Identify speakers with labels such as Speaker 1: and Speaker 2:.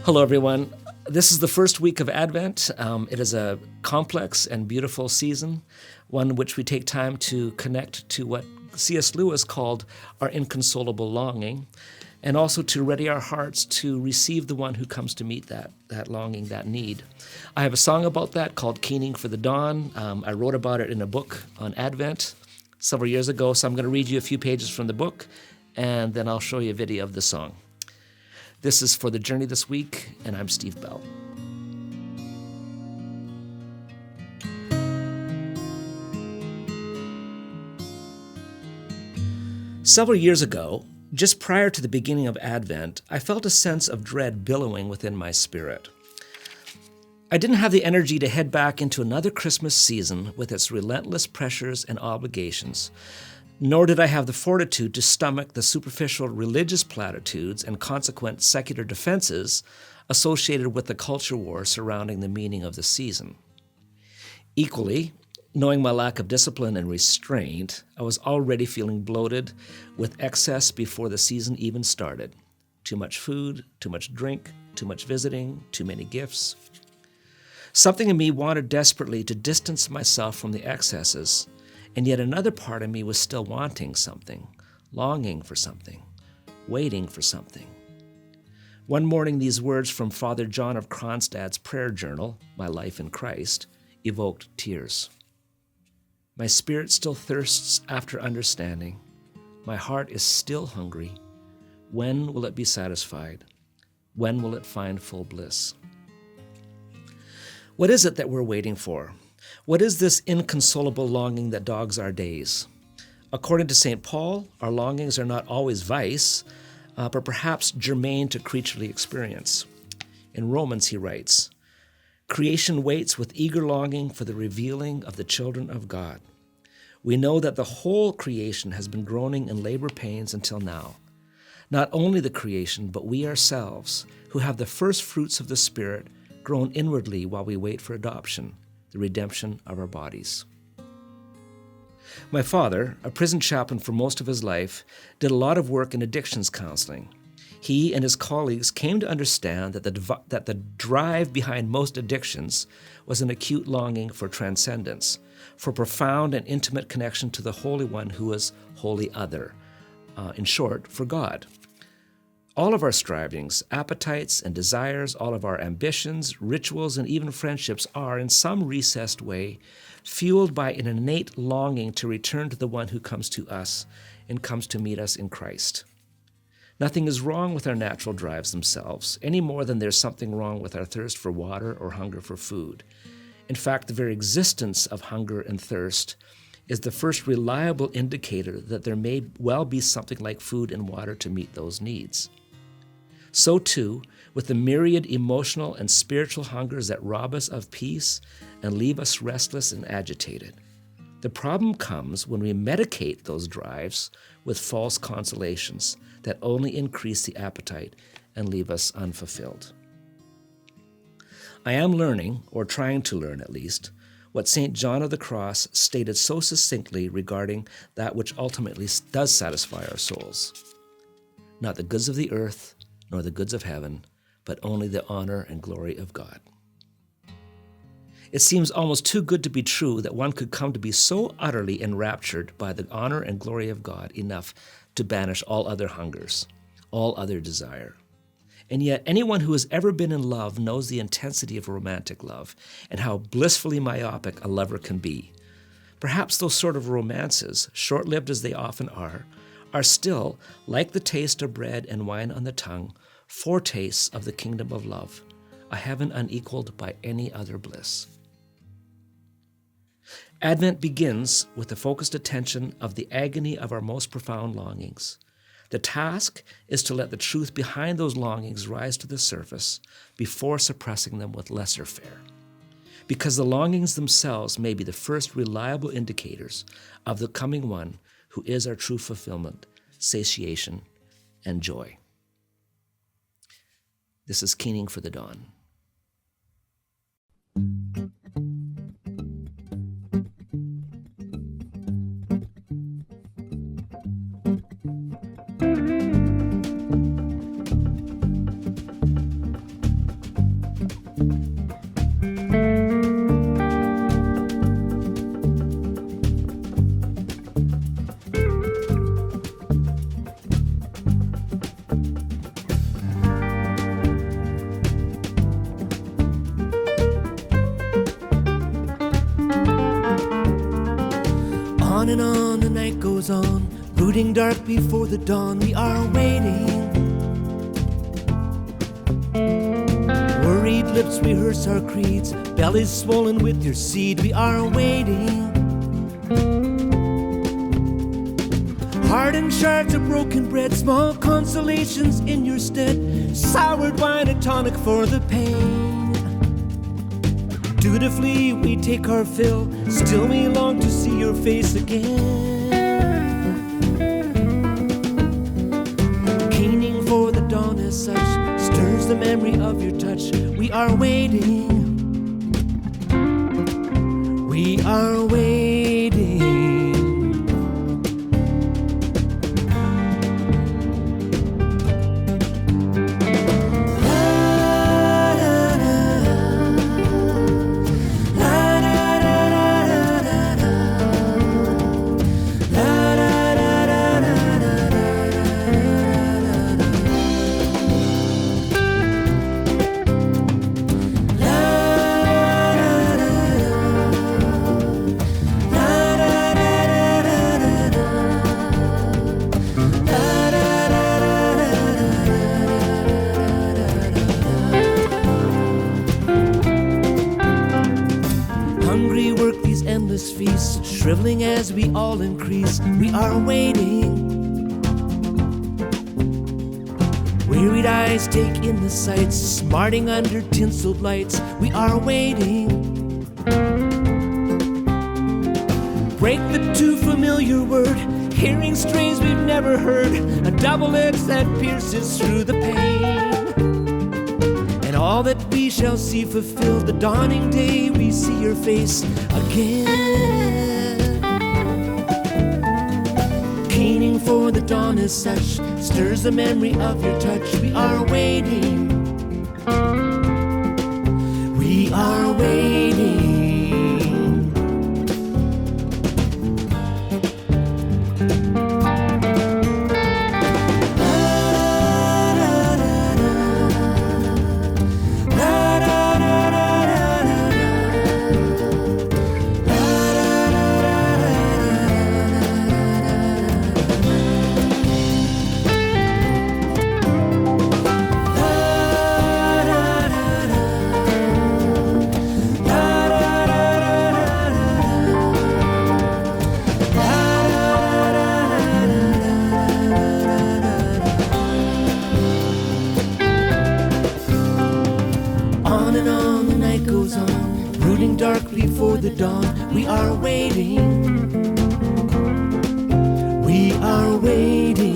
Speaker 1: Hello, everyone. This is the first week of Advent. It is a complex and beautiful season, one which we take time to connect to what C.S. Lewis called our inconsolable longing, and also to ready our hearts to receive the one who comes to meet that longing, that need. I have a song about that called Keening for the Dawn. I wrote about it in a book on Advent several years ago, so I'm going to read you a few pages from the book, and then I'll show you a video of the song. This is for the journey this week, and I'm Steve Bell. Several years ago, just prior to the beginning of Advent, I felt a sense of dread billowing within my spirit. I didn't have the energy to head back into another Christmas season with its relentless pressures and obligations, nor did I have the fortitude to stomach the superficial religious platitudes and consequent secular defenses associated with the culture war surrounding the meaning of the season. Equally, knowing my lack of discipline and restraint, I was already feeling bloated with excess before the season even started. Too much food, too much drink, too much visiting, too many gifts. Something in me wanted desperately to distance myself from the excesses, and yet another part of me was still wanting something, longing for something, waiting for something. One morning, these words from Father John of Kronstadt's prayer journal, My Life in Christ, evoked tears. My spirit still thirsts after understanding. My heart is still hungry. When will it be satisfied? When will it find full bliss? What is it that we're waiting for? What is this inconsolable longing that dogs our days? According to St. Paul, our longings are not always vice, but perhaps germane to creaturely experience. In Romans, he writes, Creation waits with eager longing for the revealing of the children of God. We know that the whole creation has been groaning in labor pains until now. Not only the creation, but we ourselves, who have the first fruits of the Spirit, groan inwardly while we wait for adoption, the redemption of our bodies. My father, a prison chaplain for most of his life, did a lot of work in addictions counseling. He and his colleagues came to understand that the drive behind most addictions was an acute longing for transcendence, for profound and intimate connection to the Holy One who is wholly other. In short, for God. All of our strivings, appetites, and desires, all of our ambitions, rituals, and even friendships are, in some recessed way, fueled by an innate longing to return to the one who comes to us and comes to meet us in Christ. Nothing is wrong with our natural drives themselves, any more than there's something wrong with our thirst for water or hunger for food. In fact, the very existence of hunger and thirst is the first reliable indicator that there may well be something like food and water to meet those needs. So too, with the myriad emotional and spiritual hungers that rob us of peace and leave us restless and agitated. The problem comes when we medicate those drives with false consolations that only increase the appetite and leave us unfulfilled. I am learning, or trying to learn at least, what St. John of the Cross stated so succinctly regarding that which ultimately does satisfy our souls. Not the goods of the earth, nor the goods of heaven, but only the honor and glory of God. It seems almost too good to be true that one could come to be so utterly enraptured by the honor and glory of God enough to banish all other hungers, all other desire. And yet anyone who has ever been in love knows the intensity of romantic love and how blissfully myopic a lover can be. Perhaps those sort of romances, short-lived as they often are still, like the taste of bread and wine on the tongue, foretastes of the kingdom of love, a heaven unequaled by any other bliss. Advent begins with the focused attention of the agony of our most profound longings. The task is to let the truth behind those longings rise to the surface before suppressing them with lesser fare, because the longings themselves may be the first reliable indicators of the coming one who is our true fulfillment, satiation, and joy. This is Keening for the Dawn.
Speaker 2: On and on the night goes on, brooding dark before the dawn. We are waiting. Worried lips rehearse our creeds, bellies swollen with your seed. We are waiting. Hardened shards of broken bread, small consolations in your stead. Soured wine, a tonic for the pain. Dutifully we take our fill, still we long to see your face again. Keening for the dawn as such, stirs the memory of your touch. We are waiting. We are waiting. Endless feast, shriveling as we all increase. We are waiting. Wearied eyes take in the sights, smarting under tinseled lights. We are waiting. Break the too familiar word, hearing strains we've never heard, a double edge that pierces through the pain. And all that we shall see fulfilled, the dawning day we see your face again. Keening for the dawn as such, stirs the memory of your touch. We are waiting. We are waiting. Brooding dark before the dawn, we are waiting. We are waiting.